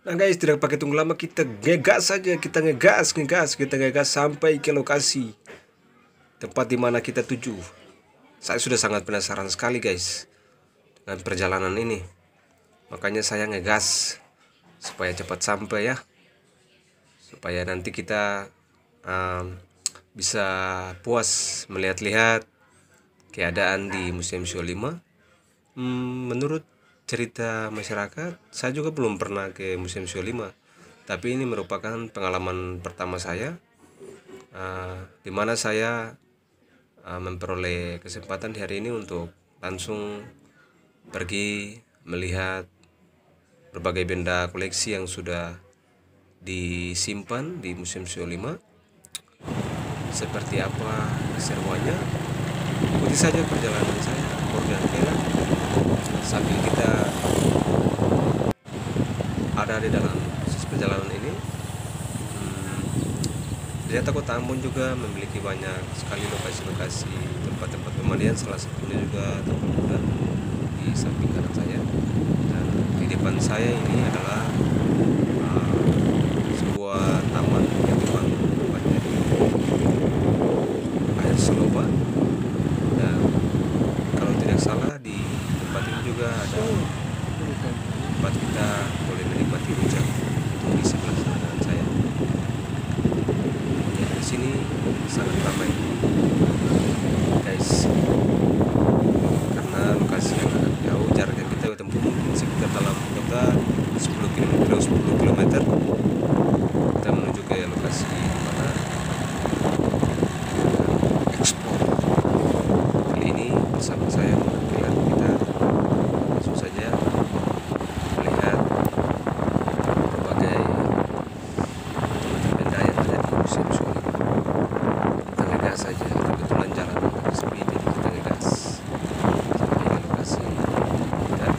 Nah guys, tidak pakai tunggu lama, kita ngegas saja, kita ngegas sampai ke lokasi tempat dimana kita tuju. Saya sudah sangat penasaran sekali guys dengan perjalanan ini, makanya saya ngegas supaya cepat sampai ya, supaya nanti kita bisa puas melihat-lihat keadaan di Museum Sio 5. Menurut cerita masyarakat, saya juga belum pernah ke Museum Sio 5, tapi ini merupakan pengalaman pertama saya, di mana saya memperoleh kesempatan di hari ini untuk langsung pergi melihat berbagai benda koleksi yang sudah disimpan di Museum Sio 5. Seperti apa keseruannya? Ikuti saja perjalanan saya, Morgan Kela, sambil kita ada di dalam proses perjalanan ini. Ternyata Kota Ambon juga memiliki banyak sekali lokasi-lokasi tempat-tempat pemandian, salah satunya juga Taman Kuda di samping kanan saya, dan di depan saya ini adalah sebuah taman yang dibangun tepatnya di air Seloba, dan kalau tidak salah di tempat ini juga ada tempat kita boleh menikmati rujak di sebelah kanan saya. Ya, di sini sangat ramai guys, karena lokasi yang agak jauh, jarak yang kita tempuh mungkin sekitar dalam kota 10 km kita menuju ke lokasi mana ekspor. Kali ini bersama saya mewakili kita langsung saja melihat berbagai macam benda yang ada di Museum Sio 5. Kita ngegas saja, kebetulan jalan agak sepi, jadi kita ngegas sampai ke lokasi dan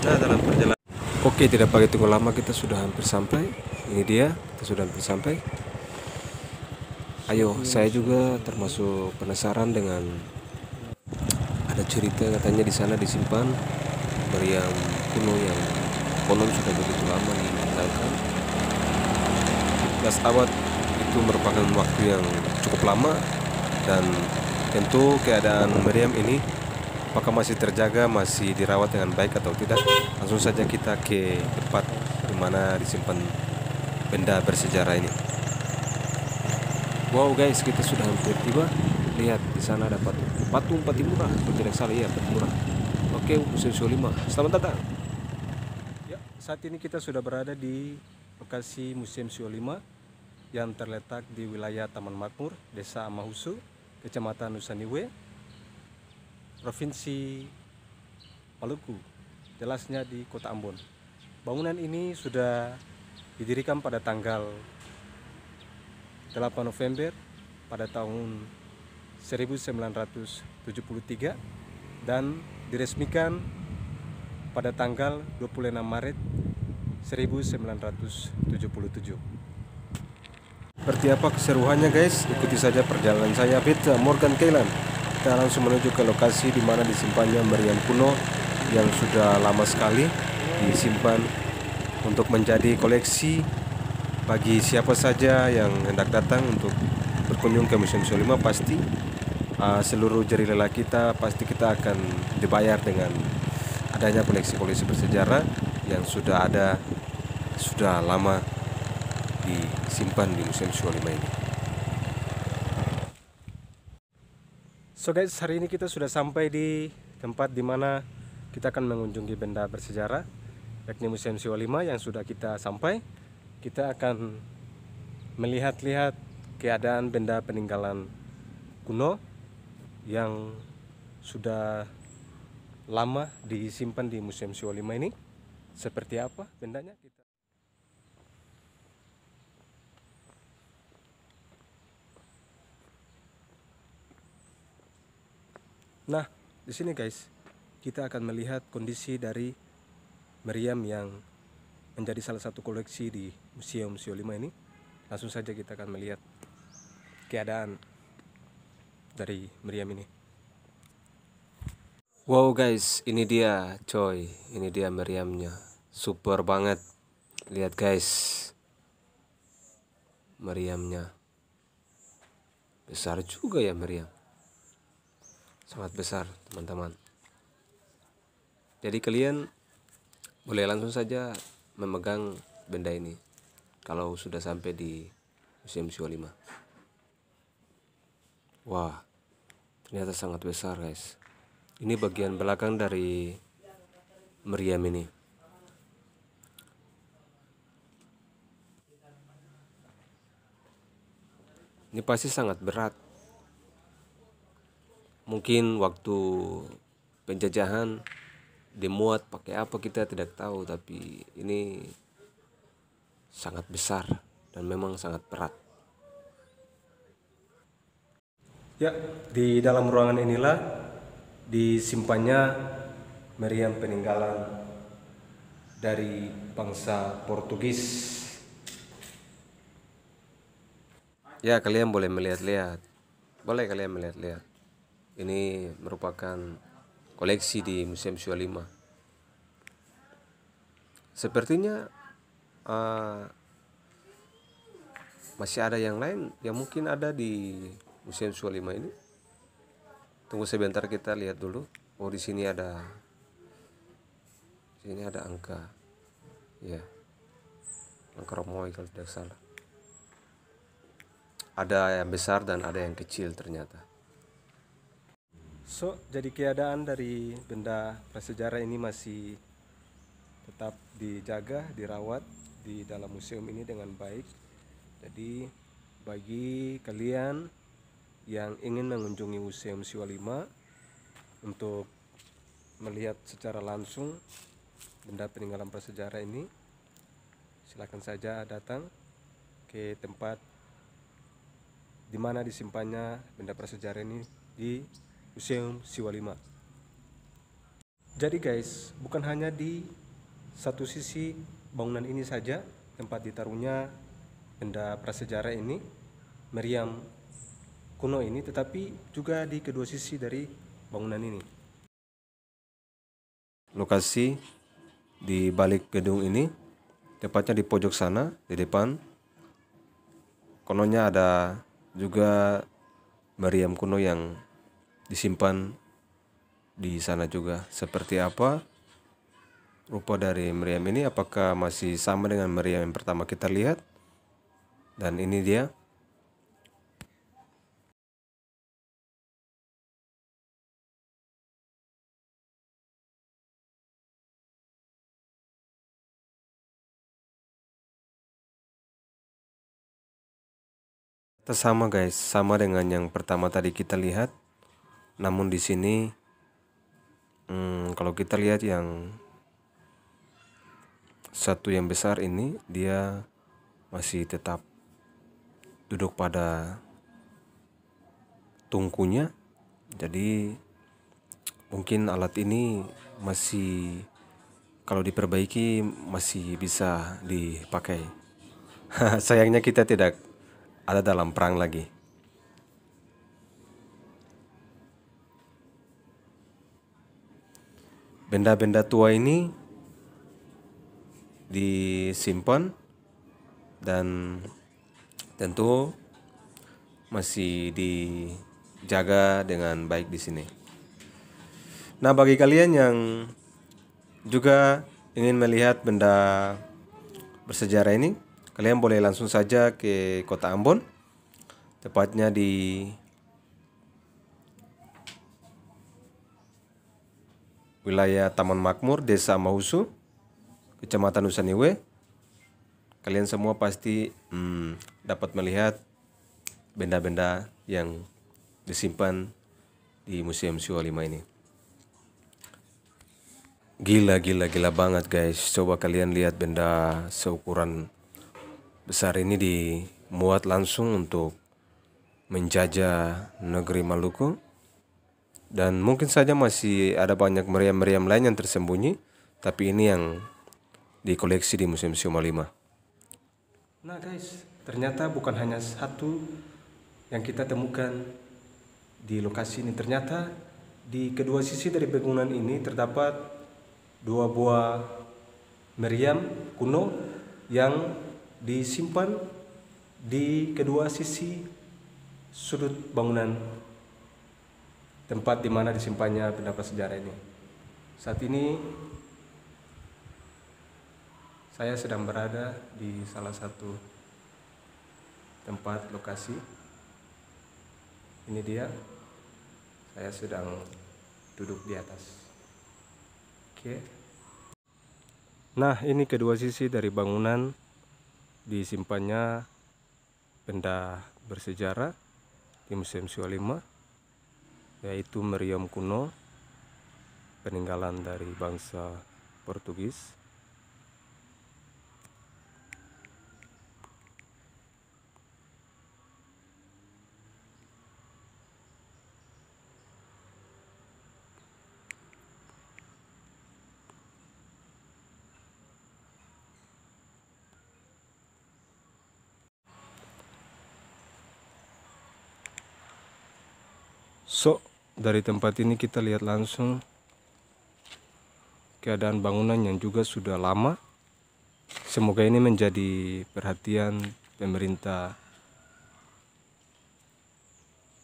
nah dalam perjalanan. Oke, tidak pakai tunggu lama, kita sudah hampir sampai. Ini dia, kita sudah hampir sampai. Ayo, saya juga termasuk penasaran dengan ada cerita katanya di sana disimpan meriam kuno yang konon sudah begitu lama ditinggalkan. 11 abad itu merupakan waktu yang cukup lama, dan tentu keadaan meriam ini apakah masih terjaga, masih dirawat dengan baik atau tidak. Langsung saja kita ke tempat di mana disimpan benda bersejarah ini. Wow guys, kita sudah hampir tiba. Lihat di sana ada patung Patimura, kalau tidak salah ya, Patimura. Oke, Museum Sio 5. Selamat datang. Ya, saat ini kita sudah berada di lokasi Museum Sio 5 yang terletak di wilayah Taman Makmur, Desa Amahusu, Kecamatan Nusaniwe, Provinsi Maluku, jelasnya di Kota Ambon. Bangunan ini sudah didirikan pada tanggal 8 November pada tahun 1973 dan diresmikan pada tanggal 26 Maret 1977. Seperti apa keseruannya guys? Ikuti saja perjalanan saya, Peter Morgan Kailan. Kita langsung menuju ke lokasi di mana disimpannya meriam kuno yang sudah lama sekali disimpan untuk menjadi koleksi bagi siapa saja yang hendak datang untuk berkunjung ke Museum Sio 5. Pasti seluruh jeri lelah kita pasti kita akan dibayar dengan adanya koleksi-koleksi bersejarah yang sudah ada, sudah lama disimpan di Museum Sio 5 ini. So guys, hari ini kita sudah sampai di tempat di mana kita akan mengunjungi benda bersejarah, yakni Museum Sio 5 yang sudah kita sampai. Kita akan melihat-lihat keadaan benda peninggalan kuno yang sudah lama disimpan di Museum Sio 5 ini. Seperti apa bendanya kita. Nah, di sini guys, kita akan melihat kondisi dari meriam yang menjadi salah satu koleksi di Museum Sio 5 ini. Langsung saja kita akan melihat keadaan dari meriam ini. Wow guys, ini dia coy, ini dia meriamnya, super banget. Lihat guys, meriamnya besar juga ya meriam, sangat besar teman-teman. Jadi kalian boleh langsung saja memegang benda ini kalau sudah sampai di Museum Siwa 5. Wah, ternyata sangat besar guys. Ini bagian belakang dari meriam ini. Ini pasti sangat berat. Mungkin waktu penjajahan dimuat pakai apa kita tidak tahu, tapi ini sangat besar dan memang sangat berat. Ya, di dalam ruangan inilah disimpannya meriam peninggalan dari bangsa Portugis. Ya, kalian boleh melihat-lihat. Boleh kalian melihat-lihat. Ini merupakan koleksi di Museum Siwa 5. Sepertinya masih ada yang lain yang mungkin ada di Museum Siwa 5 ini. Tunggu sebentar, kita lihat dulu. Oh, di sini ada angka. Ya. Angka Romawi kalau tidak salah. Ada yang besar dan ada yang kecil ternyata. So, jadi keadaan dari benda prasejarah ini masih tetap dijaga, dirawat di dalam museum ini dengan baik. Jadi bagi kalian yang ingin mengunjungi Museum Siwa 5 untuk melihat secara langsung benda peninggalan prasejarah ini, silakan saja datang ke tempat di mana disimpannya benda prasejarah ini di Museum Siwa 5. Jadi guys, bukan hanya di satu sisi bangunan ini saja tempat ditaruhnya benda prasejarah ini, meriam kuno ini, tetapi juga di kedua sisi dari bangunan ini. Lokasi di balik gedung ini, tepatnya di pojok sana, di depan, kononnya ada juga meriam kuno yang disimpan di sana juga. Seperti apa rupa dari meriam ini? Apakah masih sama dengan meriam yang pertama kita lihat? Dan ini dia. Sama guys, sama dengan yang pertama tadi kita lihat. Namun di sini kalau kita lihat yang satu yang besar ini, dia masih tetap duduk pada tungkunya. Jadi mungkin alat ini masih, kalau diperbaiki masih bisa dipakai. Sayangnya kita tidak ada dalam perang lagi. Benda-benda tua ini disimpan dan tentu masih dijaga dengan baik di sini. Nah, bagi kalian yang juga ingin melihat benda bersejarah ini, kalian boleh langsung saja ke Kota Ambon, tepatnya di wilayah Taman Makmur, Desa Mahusu, Kecamatan Nusaniwe. Kalian semua pasti dapat melihat benda-benda yang disimpan di Museum Siwa 5 ini. Gila banget guys. Coba kalian lihat benda seukuran besar ini dimuat langsung untuk menjajah negeri Maluku. Dan mungkin saja masih ada banyak meriam-meriam lain yang tersembunyi, tapi ini yang dikoleksi di Museum Siwa 5. Nah guys, ternyata bukan hanya satu yang kita temukan di lokasi ini. Ternyata Di kedua sisi dari bangunan ini terdapat dua buah meriam kuno yang disimpan di kedua sisi sudut bangunan tempat di mana disimpannya benda prasejarah ini. Saat ini saya sedang berada di salah satu tempat lokasi. Ini dia. Saya sedang duduk di atas. Oke. Nah, ini kedua sisi dari bangunan disimpannya benda bersejarah di Museum Siwa 5, yaitu meriam kuno peninggalan dari bangsa Portugis. So, dari tempat ini kita lihat langsung keadaan bangunan yang juga sudah lama. Semoga ini menjadi perhatian pemerintah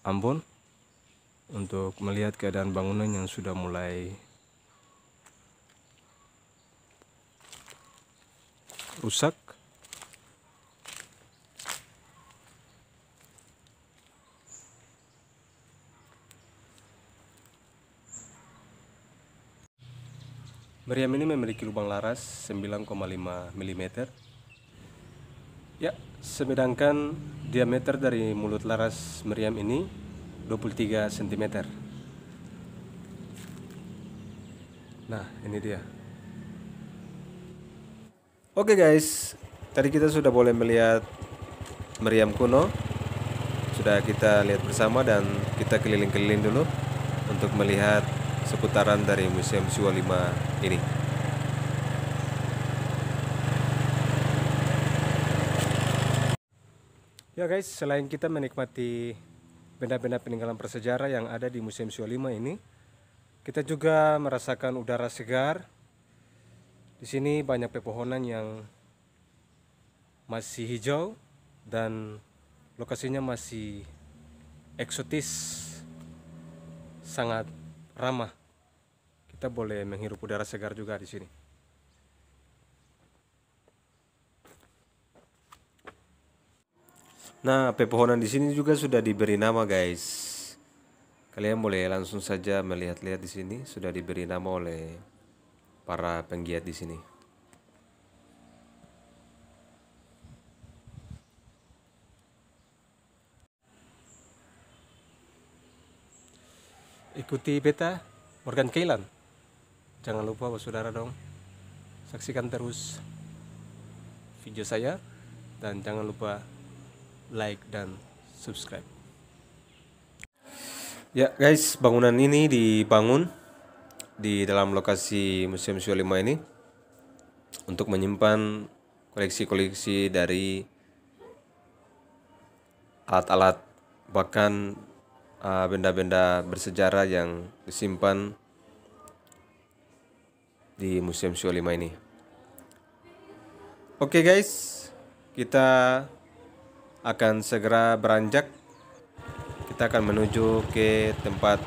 Ambon untuk melihat keadaan bangunan yang sudah mulai rusak. Meriam ini memiliki lubang laras 9,5 mm. Ya, sedangkan diameter dari mulut laras meriam ini 23 cm. Nah, ini dia. Oke guys, tadi kita sudah boleh melihat meriam kuno. Sudah kita lihat bersama dan kita keliling-keliling dulu untuk melihat seputaran dari Museum Siwa 5 ini. Ya guys, selain kita menikmati benda-benda peninggalan prasejarah yang ada di Museum Siwa 5 ini, kita juga merasakan udara segar. Di sini banyak pepohonan yang masih hijau dan lokasinya masih eksotis, sangat ramah. Kita boleh menghirup udara segar juga di sini. Nah, pepohonan di sini juga sudah diberi nama, guys. Kalian boleh langsung saja melihat-lihat di sini, sudah diberi nama oleh para penggiat di sini. Ikuti beta Morgan Keilan. Jangan lupa saudara dong, saksikan terus video saya dan jangan lupa like dan subscribe. Ya guys, bangunan ini dibangun di dalam lokasi Museum Siwa 5 ini untuk menyimpan koleksi-koleksi dari alat-alat, bahkan benda-benda bersejarah yang disimpan di Museum Siwa 5 ini. Oke guys, kita akan segera beranjak. Kita akan menuju ke tempat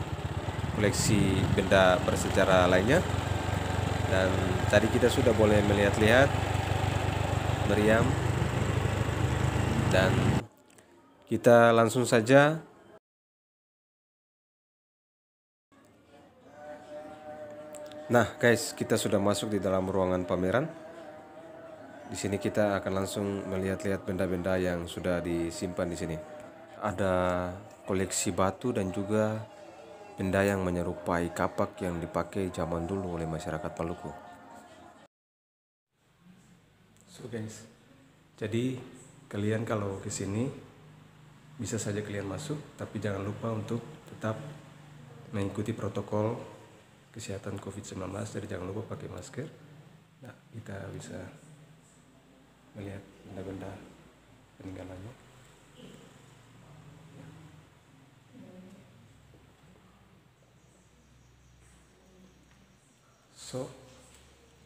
koleksi benda bersejarah lainnya. Dan tadi kita sudah boleh melihat-lihat meriam. Dan kita langsung saja Nah, guys, kita sudah masuk di dalam ruangan pameran. Di sini kita akan langsung melihat-lihat benda-benda yang sudah disimpan di sini. Ada koleksi batu dan juga benda yang menyerupai kapak yang dipakai zaman dulu oleh masyarakat Maluku. So guys, jadi kalian kalau ke sini bisa saja kalian masuk, tapi jangan lupa untuk tetap mengikuti protokol kesehatan COVID-19, jadi jangan lupa pakai masker. Nah, kita bisa melihat benda-benda peninggalannya. So,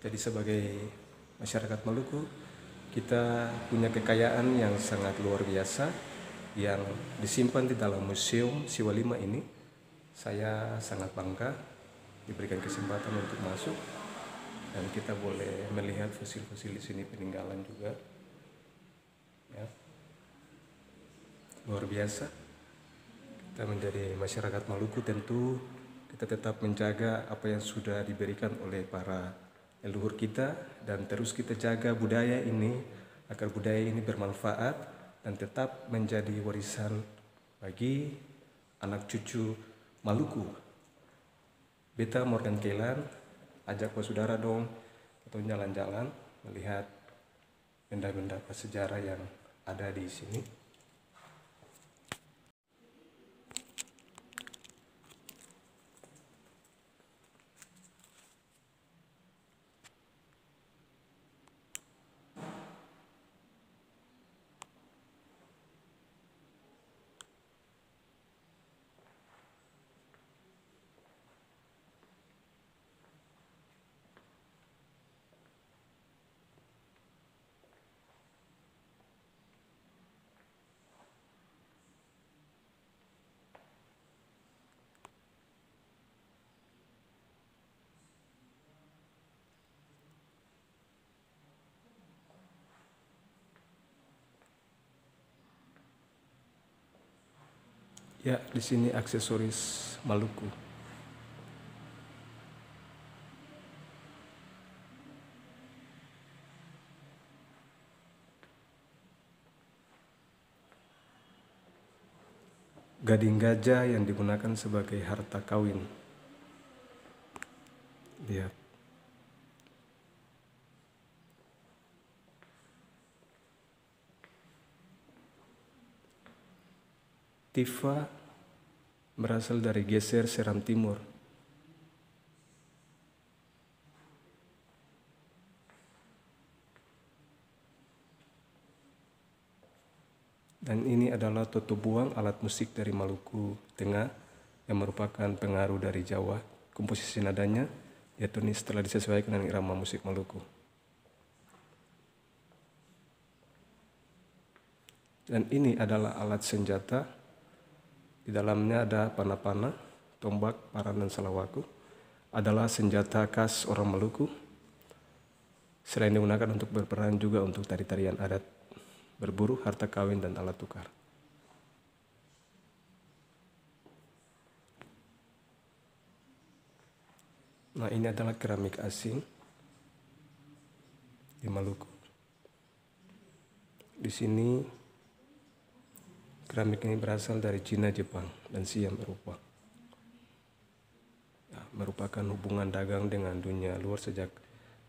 jadi sebagai masyarakat Maluku, kita punya kekayaan yang sangat luar biasa yang disimpan di dalam Museum Siwalima ini. Saya sangat bangga diberikan kesempatan untuk masuk dan kita boleh melihat fosil-fosil di sini, peninggalan juga. Ya. Luar biasa. Kita menjadi masyarakat Maluku tentu kita tetap menjaga apa yang sudah diberikan oleh para leluhur kita dan terus kita jaga budaya ini agar budaya ini bermanfaat dan tetap menjadi warisan bagi anak cucu Maluku. Beta Morgan Kelan ajak saudara dong atau jalan-jalan melihat benda-benda prasejarah yang ada di sini. Ya, di sini aksesoris Maluku. Gading gajah yang digunakan sebagai harta kawin. Lihat. Tifa berasal dari Geser Seram Timur. Dan ini adalah toto buang, alat musik dari Maluku Tengah yang merupakan pengaruh dari Jawa. Komposisi nadanya diatonis setelah disesuaikan dengan irama musik Maluku. Dan ini adalah alat senjata. Di dalamnya ada panah-panah, tombak, parang, dan salawaku. Adalah senjata khas orang Maluku. Selain digunakan untuk berperan juga untuk tari-tarian adat, berburu, harta kawin, dan alat tukar. Nah, ini adalah keramik asing di Maluku. Di sini keramik ini berasal dari Cina, Jepang, dan Siam, Eropa. Ya, merupakan hubungan dagang dengan dunia luar sejak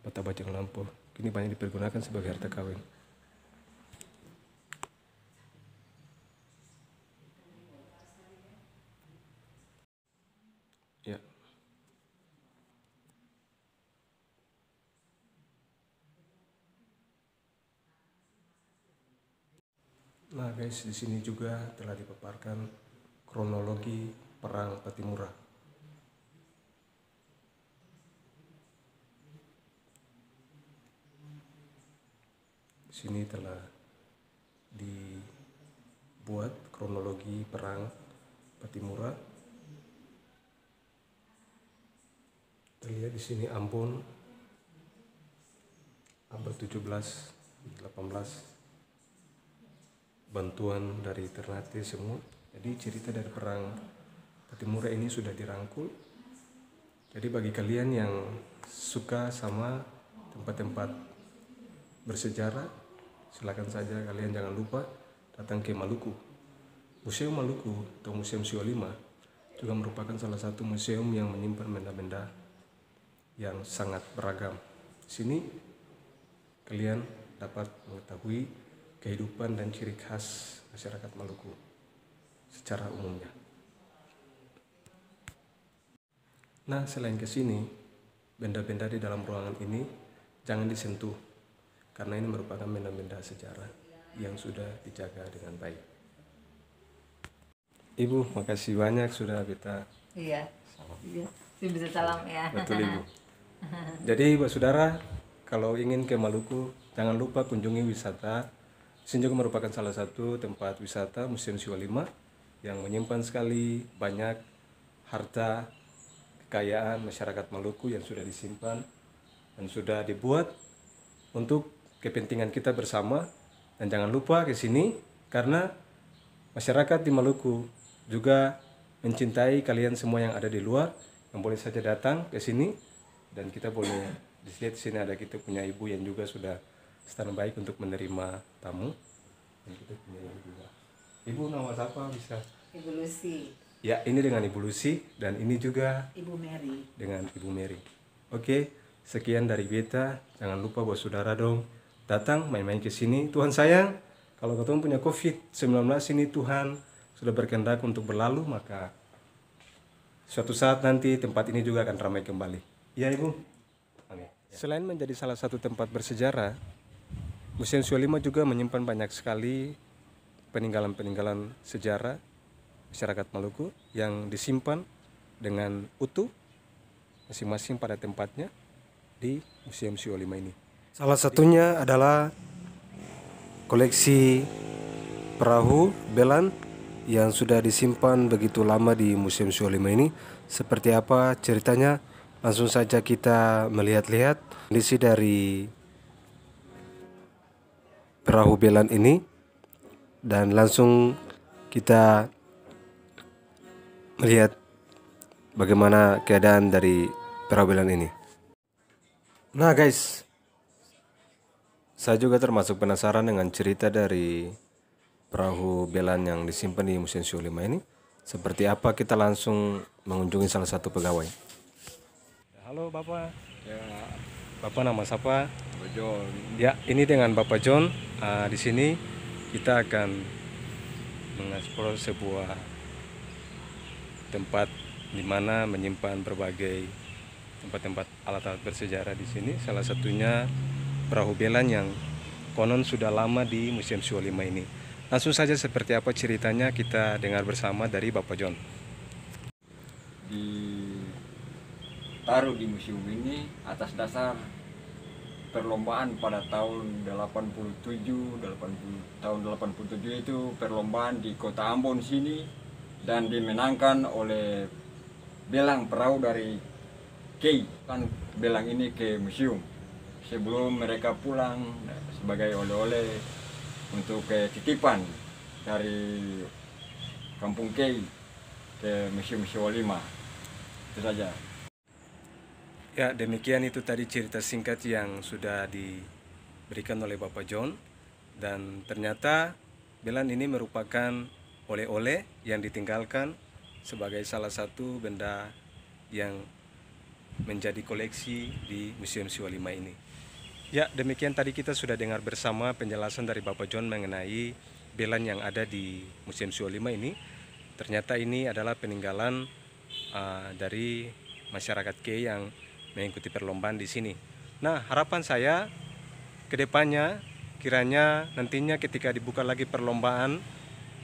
Bata Bajang Lampau. Kini banyak dipergunakan sebagai harta kawin. Ya. Nah guys, di sini juga telah dipaparkan kronologi perang Patimura. Di sini telah dibuat kronologi perang Patimura. Terlihat di sini Ambon abad 17, 18. Bantuan dari Ternate semua. Jadi cerita dari perang Patimura ini sudah dirangkul. Jadi bagi kalian yang suka sama tempat-tempat bersejarah, silakan saja kalian jangan lupa datang ke Maluku. Museum Maluku atau Museum Siwalima juga merupakan salah satu museum yang menyimpan benda-benda yang sangat beragam. Di sini kalian dapat mengetahui kehidupan dan ciri khas masyarakat Maluku secara umumnya. Nah, selain ke sini, benda-benda di dalam ruangan ini jangan disentuh karena ini merupakan benda-benda sejarah yang sudah dijaga dengan baik. Ibu, makasih banyak sudah kita. Iya. Iya. Bisa salam ya. Betul Ibu. Jadi buat saudara, kalau ingin ke Maluku, jangan lupa kunjungi wisata. Sini juga merupakan salah satu tempat wisata Museum Siwa Lima yang menyimpan sekali banyak harta kekayaan masyarakat Maluku yang sudah disimpan dan sudah dibuat untuk kepentingan kita bersama. Dan jangan lupa ke sini karena masyarakat di Maluku juga mencintai kalian semua yang ada di luar, yang boleh saja datang ke sini. Dan kita boleh di sini ada kita punya ibu yang juga sudah standby untuk menerima tamu. Dan kita punya ibu juga. Ibu nama siapa bisa? Ibu Lucy. Ya, ini dengan Ibu Lucy dan ini juga Ibu Mary. dengan Ibu Mary. Oke, sekian dari beta. Jangan lupa buat saudara dong datang main-main ke sini. Tuhan sayang, kalau ketemu punya COVID-19 ini Tuhan sudah berkehendak untuk berlalu, maka suatu saat nanti tempat ini juga akan ramai kembali. Iya Ibu. Oke. Selain menjadi salah satu tempat bersejarah, Museum Siwa Lima juga menyimpan banyak sekali peninggalan-peninggalan sejarah masyarakat Maluku yang disimpan dengan utuh masing-masing pada tempatnya di Museum Siwa Lima ini. Salah satunya adalah koleksi perahu belan yang sudah disimpan begitu lama di Museum Siwa Lima ini. Seperti apa ceritanya? Langsung saja kita melihat-lihat kondisi dari perahu belan ini dan langsung kita melihat bagaimana keadaan dari perahu belan ini. Nah guys, saya juga termasuk penasaran dengan cerita dari perahu belan yang disimpan di Museum Siwa Lima ini. Seperti apa, kita langsung mengunjungi salah satu pegawai. Halo Bapak. Ya, Bapak nama siapa? John. Ya, ini dengan Bapak John. Di sini kita akan mengeksplor sebuah tempat di mana menyimpan berbagai tempat-tempat alat-alat bersejarah di sini. Salah satunya perahu belan yang konon sudah lama di Museum Siwa Lima ini. Langsung saja seperti apa ceritanya kita dengar bersama dari Bapak John. Ditaruh di museum ini atas dasar perlombaan pada tahun 87 itu perlombaan di kota Ambon sini dan dimenangkan oleh belang perahu dari Kei. Kan belang ini ke museum sebelum mereka pulang sebagai oleh-oleh untuk titipan dari Kampung Kei ke Museum Siwa Lima. Itu saja. Ya, demikian itu tadi cerita singkat yang sudah diberikan oleh Bapak John. Dan ternyata belan ini merupakan oleh-oleh yang ditinggalkan sebagai salah satu benda yang menjadi koleksi di Museum Siwa Lima ini. Ya, demikian tadi kita sudah dengar bersama penjelasan dari Bapak John mengenai belan yang ada di Museum Siwa Lima ini. Ternyata ini adalah peninggalan dari masyarakat Kei yang mengikuti perlombaan di sini. Nah, harapan saya ke depannya kiranya nantinya ketika dibuka lagi perlombaan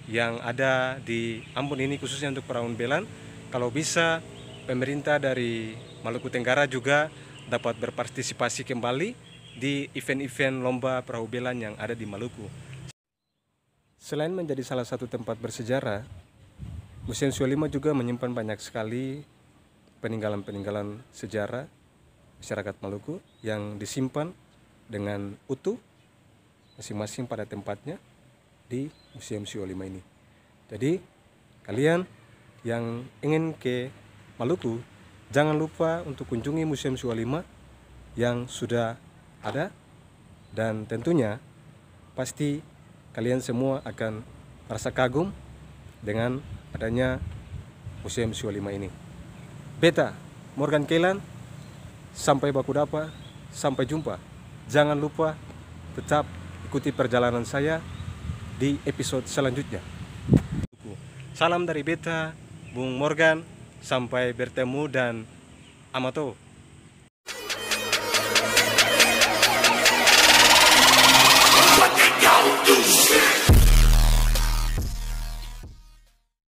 yang ada di Ambon ini khususnya untuk perahu belan, kalau bisa pemerintah dari Maluku Tenggara juga dapat berpartisipasi kembali di event-event lomba perahu belan yang ada di Maluku. Selain menjadi salah satu tempat bersejarah, Museum Siwa Lima juga menyimpan banyak sekali peninggalan-peninggalan sejarah masyarakat Maluku yang disimpan dengan utuh masing-masing pada tempatnya di Museum Siwa Lima ini. Jadi kalian yang ingin ke Maluku, jangan lupa untuk kunjungi Museum Siwa Lima yang sudah ada, dan tentunya pasti kalian semua akan merasa kagum dengan adanya Museum Siwa Lima ini. Beta Morgan Keilan, sampai baku dapa, sampai jumpa. Jangan lupa tetap ikuti perjalanan saya di episode selanjutnya. Salam dari beta, Bung Morgan, sampai bertemu dan amato.